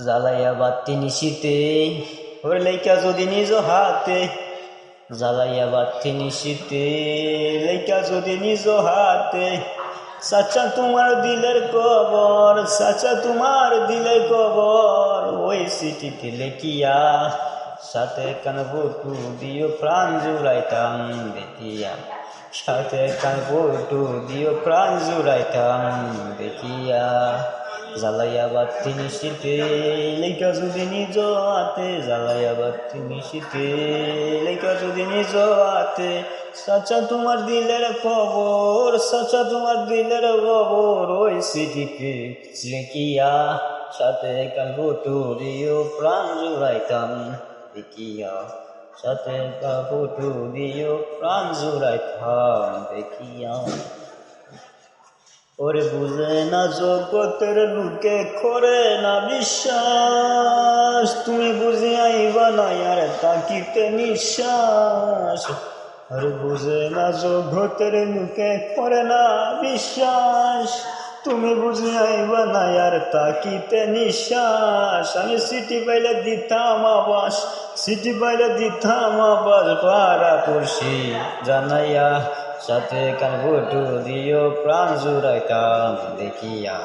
জ্বালাইয়া বাতি নিশিতে ওর লেখা যদি নিজ হাতে, জ্বালাইয়া বাতি নিশিতে লেখা যদি নিজ হাতে, চাচা তোমার দিলের কবর, চাচা তোমার দিলের কবর, ওই চিঠিতে লেখিয়া সাথে কান বটু দিও প্রাণ জুড়াইতাম দেখিয়া, সাথে কান বটু দিও প্রাণ জুড়াইতাম দেখিয়া। জ্বালাইয়া বাতি নিশিতে লেখা যদি নিজ হাতে, জ্বালাইয়া বাতি নিশিতে লেখা যদি নিজ হাতে, চাচা তোমার দিলের খবর, চাচা তোমার দিলের খবর, ওই চিঠিতে লিখিয়া সাথে কান ফটো দিও প্রাণ জুড়াইতাম দেখিয়া, সাথে কান ফটো দিও প্রাণ জুড়াইতাম দেখিয়া। ওরে বুঝে না জগতের লোকে করে না বিশ্বাস, তুমি বুঝে আইবা না আর তাকিতে নিঃশ্বাস। ওরে বুঝে না জগতের লোকে করে না বিশ্বাস, তুমি বুঝে আইবা না আর তাকিতে নিঃশ্বাস। আমি সিটি পাইলে দিতাম আবাস, সিটি পাইলে দিতাম আবাস, পাড়া পড়শি জানাইয়া সাথে কান বটু দিও প্রাণ জুড়াইতাম দেখিয়া,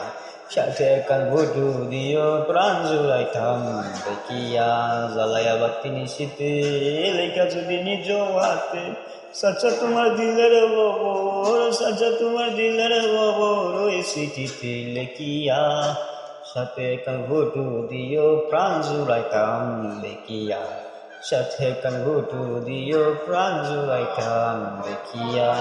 সাথে কান বটু দিও প্রাণ জুড়াইতাম দেখিয়া। জ্বালাইয়া বাতি নিশিতে লেখা যদি নিজ হাতে, চাচা তোমার দিলের খবর, চাচা তোমার দিলের খবর, ওই চিঠিতে লেখিয়া সাথে কান বটু দিও প্রাণ জুড়াইতাম দেখিয়া, সাথে কান বটু দিও প্রাণ জুড়াইতাম দেখিয়া।